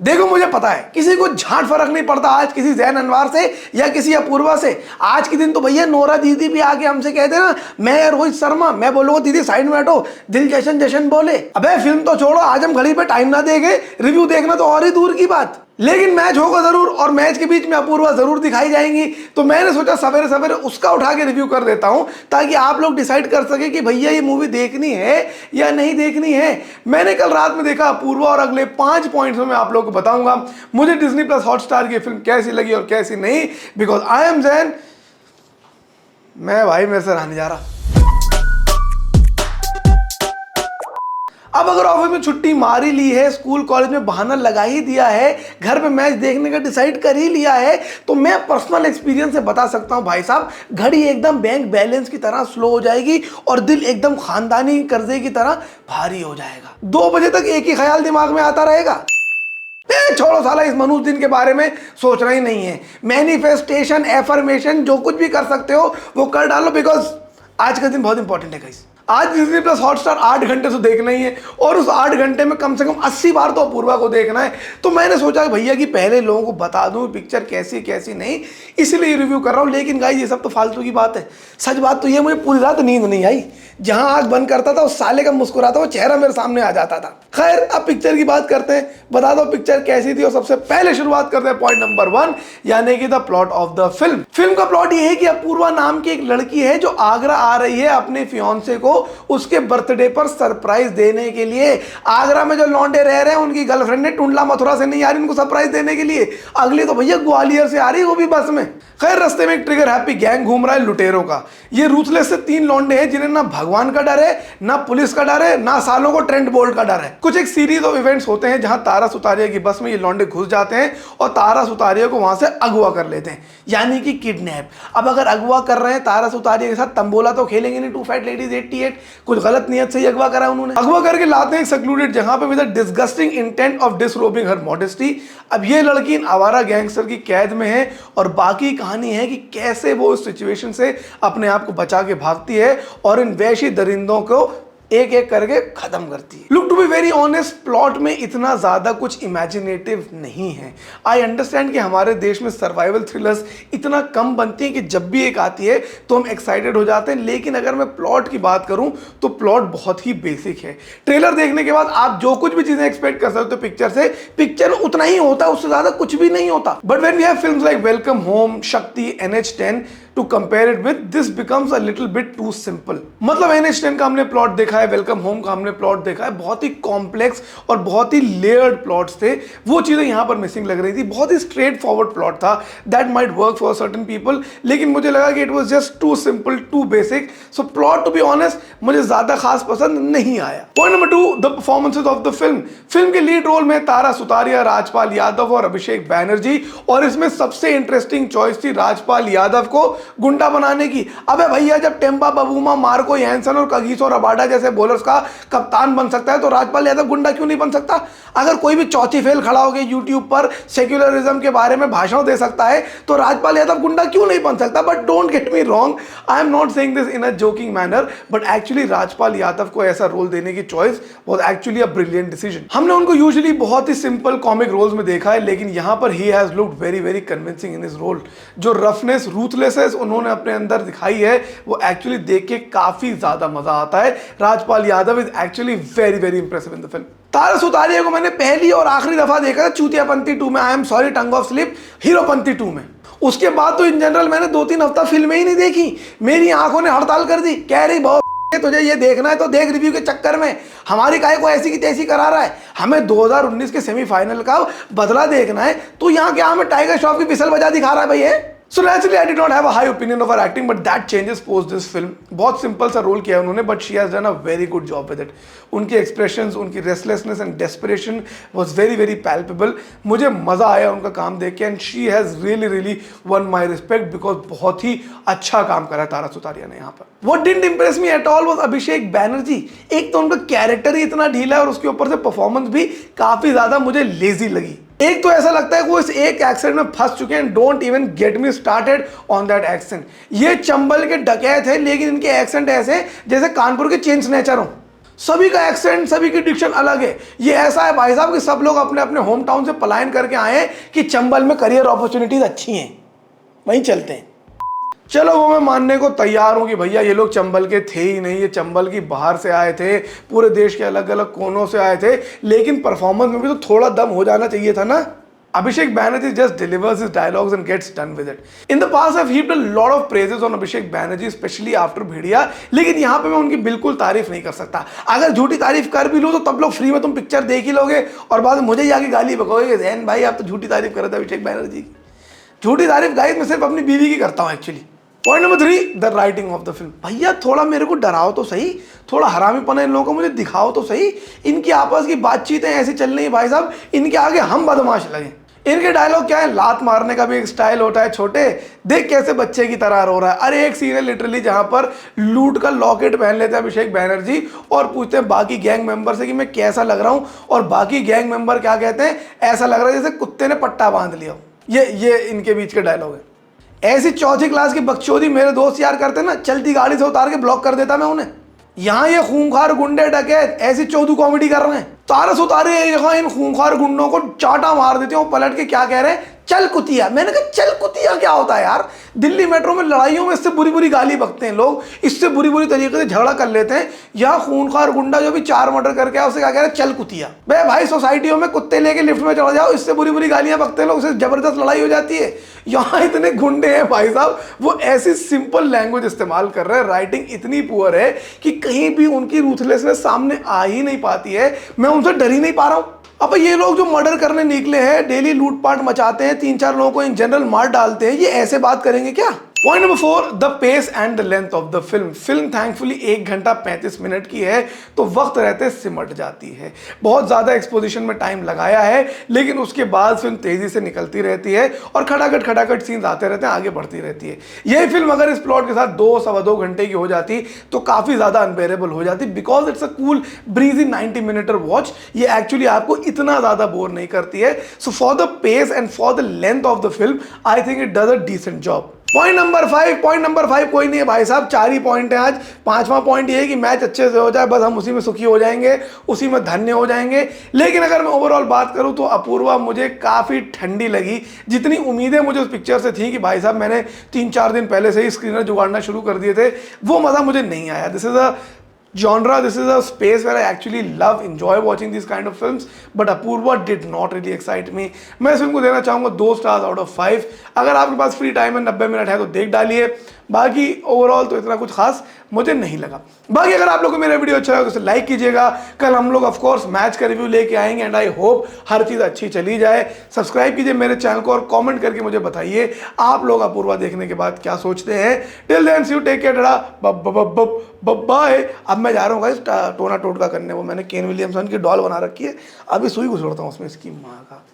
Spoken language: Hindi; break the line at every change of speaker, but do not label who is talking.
देखो मुझे पता है किसी को झाट फर्क नहीं पड़ता आज किसी जैन अनवार से या किसी अपूर्वा से। आज के दिन तो भैया नोरा दीदी भी आके हमसे कहते ना, मैं रोहित शर्मा, मैं बोलूंगा दीदी साइड में हटो, दिल जशन जशन बोले। अबे फिल्म तो छोड़ो, आज हम घड़ी पे टाइम ना देंगे, रिव्यू देखना तो और ही दूर की बात। लेकिन मैच होगा जरूर और मैच के बीच में अपूर्वा जरूर दिखाई जाएंगी, तो मैंने सोचा सवेरे सवेरे उसका उठा के रिव्यू कर देता हूं ताकि आप लोग डिसाइड कर सके कि भैया ये मूवी देखनी है या नहीं देखनी है। मैंने कल रात में देखा अपूर्वा और अगले 5 पॉइंट्स में मैं आप लोगों को बताऊंगा मुझे डिज्नी प्लस हॉटस्टार की फिल्म कैसी लगी और कैसी नहीं, बिकॉज आई एम जैन। मैं भाई मेरे से रहने जा रहा। अब अगर ऑफिस में छुट्टी मार ही ली है, स्कूल कॉलेज में बहाना लगा ही दिया है, घर पे मैच देखने का डिसाइड कर ही लिया है, तो मैं पर्सनल एक्सपीरियंस से बता सकता हूं भाई साहब, घड़ी एकदम बैंक बैलेंस की तरह स्लो हो जाएगी और दिल एकदम खानदानी कर्जे की तरह भारी हो जाएगा। 2 बजे तक एक ही ख्याल दिमाग में आता रहेगा, छोड़ो साला इस मनुष्य दिन के बारे में सोचना ही नहीं है। मैनिफेस्टेशन, एफर्मेशन, जो कुछ भी कर सकते हो वो कर डालो, बिकॉज आज का दिन बहुत इंपॉर्टेंट है गाइस। आज डिज्नी प्लस हॉटस्टार 8 घंटे से देखना ही है और उस 8 घंटे में कम से कम 80 बार तो अपूर्वा को देखना है। तो मैंने सोचा भैया कि पहले लोगों को बता दूं पिक्चर कैसी कैसी नहीं, इसलिए रिव्यू कर रहा हूं। लेकिन गाइस ये सब तो फालतू की बात है। सच बात तो ये, मुझे पूरी रात नींद नहीं आई। जहां आंख बंद करता था उस साले का मुस्कुराता हुआ चेहरा मेरे सामने आ जाता था। खैर अब पिक्चर की बात करते हैं, बता दो पिक्चर कैसी थी। और सबसे पहले शुरुआत करते हैं पॉइंट नंबर 1, यानी कि the plot of the film. Film का प्लॉट ये है कि अपूर्वा नाम की एक लड़की है जो आगरा आ रही है अपने फियांसे को उसके बर्थडे पर सरप्राइज देने के लिए। आगरा में जो लौंडे रह रहे हैं उनकी गर्लफ्रेंड ने टुंडला मथुरा से नहीं आ रही उनको सरप्राइज देने के लिए, अगली तो भैया ग्वालियर से आ रही, वो भी बस में। खैर रास्ते में एक ट्रिगर हैप्पी गैंग घूम रहा है लुटेरों का। ये रूथलेस से 3 लौंडे हैं जिन्हें ना भगवान का डर है, ना पुलिस का डर है, ना सालों को ट्रेंट बोल्ट का डर है। कुछ एक सीरीज ऑफ इवेंट्स होते हैं जहां तारा सुतारिया की बस में ये लौंडे घुस जाते हैं और तारा सुतारिया को वहां से अगवा कर लेते हैं, यानी कि किडनैप। अब अगर अगवा कर रहे हैं तारा सुतारिया के साथ, तंबोला तो खेलेंगे नहीं, 2 फैट लेडीज 88, कुछ गलत नियत से ही अगवा करा उन्होंने। अगवा करके लाते हैं एक सेक्लूडेड जगह पे with a disgusting intent of disrobing her modesty. अब ये लड़की इन आवारा गैंगस्टर की कैद में है और बाकी कहानी है कि कैसे वो इस सिचुएशन से अपने आप को बचा के भागती है और इन वैशी दरिंदों को एक एक करके खत्म करती है। Look to be very honest, plot में इतना ज्यादा कुछ इमेजिनेटिव नहीं है। आई अंडरस्टैंड कि हमारे देश में सर्वाइवल थ्रिलर्स इतना कम बनती हैं कि जब भी एक आती है तो हम एक्साइटेड हो जाते हैं, लेकिन अगर मैं प्लॉट की बात करूं तो प्लॉट बहुत ही बेसिक है। ट्रेलर देखने के बाद आप जो कुछ भी चीजें एक्सपेक्ट कर सकते हो पिक्चर से, पिक्चर उतना ही होता है, उससे ज्यादा कुछ भी नहीं होता। But when we have films like Welcome Home, Shakti, NH10 to compare it with, this becomes a little bit too simple। मतलब NH10 का हमने प्लॉट देखा है, वेलकम होम का हमने प्लॉट देखा है, बहुत ही कॉम्प्लेक्स और बहुत ही लेयर्ड प्लॉट्स थे, वो चीजें यहां पर मिसिंग लग रही थी। बहुत ही स्ट्रेट फॉरवर्ड प्लॉट था, that might work for certain people, लेकिन मुझे लगा कि it was just too simple, too basic. So plot to be honest मुझे ज्यादा खास पसंद नहीं आया। Point number 2, the performances of the film. Film के लीड रोल में तारा सुतारिया, राजपाल यादव और अभिषेक बैनर्जी, और इसमें सबसे इंटरेस्टिंग चॉइस थी राजपाल यादव को गुंडा बनाने की। अबे भैया जब टेम्पा बबूमा, मार्को यैनसन और कगिसो रबाडा जैसे बॉलर्स का कप्तान बन सकता है तो राजपाल यादव गुंडा क्यों नहीं बन सकता? अगर कोई भी चौथी फेल खड़ा हो गया यूट्यूब पर सेक्युलरिज्म के बारे में भाषण दे सकता है तो राजपाल यादव गुंडा क्यों नहीं बन सकता? But don't get me wrong, I am not saying this in a joking manner, but actually Rajpal Yadav को ऐसा रोल देने की choice was actually a brilliant decision. हमने उनको यूजुअली बहुत ही सिंपल कॉमिक रोल्स में देखा है, लेकिन यहां पर ही has looked very very convincing in his role. जो रफनेस, रूथलेसनेस उन्होंने अपने अंदर दिखाई है वो एक्चुअली देख के काफी ज्यादा मजा आता है। Rajpal Yadav is actually very very impressive in the film. Tara Sutaria को मैंने पहली और आखिरी दफा देखा था चूतियापंती 2 में, I am sorry tongue of slip, Heropanti 2 में। उसके बाद तो इन जनरल मैंने 2-3 हफ्ता फिल्में ही नहीं देखी। मेरी आंखों ने हड़ताल कर दी, कह रही बहुत तुझे ये देखना है तो देख, रिव्यू के चक्कर में हमारी काहे को ऐसी की तैसी करा रहा है। हमें 2019 के सेमीफाइनल का बदला देखना है, तो यहाँ क्या हमें टाइगर श्रॉफ की बिसल बजा दिखा रहा है भाई है? So naturally I did not have a high opinion of her acting, but that changes post this film। बहुत सिंपल सा रोल किया है उन्होंने, but she has done a very good job with it। उनकी expressions, उनकी restlessness and desperation was very very palpable। मुझे मजा आया उनका काम देख के, and she has really really won my respect because बहुत ही अच्छा काम करा तारा सुतारिया ने यहाँ पर। What didn't impress me at all was अभिषेक बैनर्जी। एक तो उनका कैरेक्टर ही इतना ढीला है और उसके ऊपर से परफॉर्मेंस भी काफी ज्यादा मुझे लेजी लगी। एक तो ऐसा लगता है कि वो इस एक एक्सेंट में फंस चुके हैं, don't even get me started on that accent. ये चंबल के डकैत है लेकिन इनके एक्सेंट ऐसे जैसे कानपुर के चेन स्नैचर हो। सभी का एक्सेंट, सभी की डिक्शन अलग है। ये ऐसा है भाई साहब कि सब लोग अपने अपने होम टाउन से पलायन करके आए हैं कि चंबल में करियर अपॉर्चुनिटीज अच्छी हैं, वहीं चलते हैं। चलो वो मैं मानने को तैयार हूं कि भैया ये लोग चंबल के थे ही नहीं, ये चंबल की बाहर से आए थे, पूरे देश के अलग अलग कोनों से आए थे, लेकिन परफॉर्मेंस में भी तो थोड़ा दम हो जाना चाहिए था ना। Abhishek Banerjee just delivers his dialogues and gets done with it. In the past, I've heaped a lot of praises on Abhishek Banerjee, especially after भेड़िया, लेकिन यहाँ पे मैं उनकी बिल्कुल तारीफ नहीं कर सकता। अगर झूठी तारीफ कर भी लो तो तब लोग फ्री में तुम पिक्चर देख ही लोगे और बाद में मुझे ही आके गाली बकोगे, जैन भाई आप तो झूठी तारीफ कर रहे थे अभिषेक बैनर्जी की। झूठी तारीफ गाइस मैं सिर्फ अपनी बीवी की करता हूँ actually. Point number 3, the writing of the film. भैया थोड़ा मेरे को डराओ तो सही, थोड़ा हरामीपना इन लोगों को मुझे दिखाओ तो सही। इनकी आपस की बातचीतें ऐसी चल रही है भाई साहब, इनके आगे हम बदमाश लगे। इनके डायलॉग क्या है, लात मारने का भी एक स्टाइल होता है, छोटे देख कैसे बच्चे की तरह रो रहा है। अरे एक सीन है लिटरली जहां पर लूट का लॉकेट पहन लेते हैं अभिषेक बैनर्जी और पूछते हैं बाकी गैंग मेंबर से कि मैं कैसा लग रहा हूं, और बाकी गैंग मेंबर क्या कहते हैं, ऐसा लग रहा है जैसे कुत्ते ने पट्टा बांध लिया। ये इनके बीच के डायलॉग है। ऐसी चौथी क्लास की बकचोदी मेरे दोस्त यार करते ना, चलती गाड़ी से उतार के ब्लॉक कर देता मैं उन्हें। यहाँ ये खूंखार गुंडे डकैत ऐसी चौधू कॉमेडी कर रहे हैं, तारस उतारे इन खूंखार गुंडों को चाटा मार देते हैं, पलट के क्या कह रहे हैं, चल कुतिया। मैंने कहा चल कुतिया क्या होता है यार। दिल्ली मेट्रो में लड़ाइयों में इससे बुरी बुरी गाली बकते हैं लोग, इससे बुरी बुरी तरीके से झगड़ा कर लेते हैं। यहाँ खूनखार गुंडा जो भी 4 मर्डर करके आया उससे क्या कह रहे हैं, चल कुतिया। बे भाई सोसाइटियों में कुत्ते लेके लिफ्ट में चढ़ जाओ, इससे बुरी बुरी गालियां बकते हैं लोग, उससे जबरदस्त लड़ाई हो जाती है। यहाँ इतने गुंडे हैं भाई साहब, वो ऐसी सिंपल लैंग्वेज इस्तेमाल कर रहे हैं, राइटिंग इतनी पुअर है कि कहीं भी उनकी रूथलेसनेस सामने आ ही नहीं पाती है। मैं उनसे डर ही नहीं पा रहा हूँ। अब ये लोग जो मर्डर करने निकले हैं, डेली लूटपाट मचाते हैं, 3-4 लोगों को इन जनरल मार डालते हैं, ये ऐसे बात करेंगे क्या। Point number 4, the pace and the length of the film. Film thankfully 1 घंटा 35 मिनट की है, तो वक्त रहते सिमट जाती है। बहुत ज़्यादा एक्सपोजिशन में टाइम लगाया है, लेकिन उसके बाद फिल्म तेज़ी से निकलती रहती है और खटाखट सीन्स आते रहते हैं, आगे बढ़ती रहती है। यही फिल्म अगर इस प्लॉट के साथ 2-2.25 घंटे की हो जाती तो काफ़ी ज़्यादा अनबेरेबल हो जाती, because it's a cool breezy 90 minuter watch. ये एक्चुअली आपको इतना ज़्यादा बोर नहीं करती है। So for the pace and for the length of the film I think it does a decent job. Point number 5 कोई नहीं है भाई साहब, 4 ही पॉइंट है आज। 5वां पॉइंट ये है कि मैच अच्छे से हो जाए, बस हम उसी में सुखी हो जाएंगे, उसी में धन्य हो जाएंगे। लेकिन अगर मैं ओवरऑल बात करूं तो अपूर्वा मुझे काफ़ी ठंडी लगी। जितनी उम्मीदें मुझे उस पिक्चर से थी कि भाई साहब मैंने 3-4 दिन पहले से ही स्क्रीनर जुगाड़ना शुरू कर दिए थे, वो मज़ा मुझे नहीं आया। This is a genre, this is a space where I actually enjoy watching these kind of films, but Apurva did not really excite me. मैं इस फिल्म को देना चाहूँगा 2 स्टार्स आउट ऑफ 5। अगर आपके पास फ्री टाइम है, 90 मिनट है तो देख डालिए। बाकी ओवरऑल तो इतना कुछ खास मुझे नहीं लगा। बाकी अगर आप लोगों को मेरा वीडियो अच्छा लगा तो उसे लाइक कीजिएगा। कल हम लोग ऑफ कोर्स मैच का रिव्यू लेके आएंगे एंड आई होप हर चीज़ अच्छी चली जाए। सब्सक्राइब कीजिए मेरे चैनल को और कमेंट करके मुझे बताइए आप लोग अपूर्वा देखने के बाद क्या सोचते हैं। Till then see you, take care, bye. अब मैं जा रहा हूँ गाइस टोना टोटका करने, वो मैंने केन विलियमसन की डॉल बना रखी है, अभी सुई घुसोड़ता हूँ उसमें इसकी माँ का।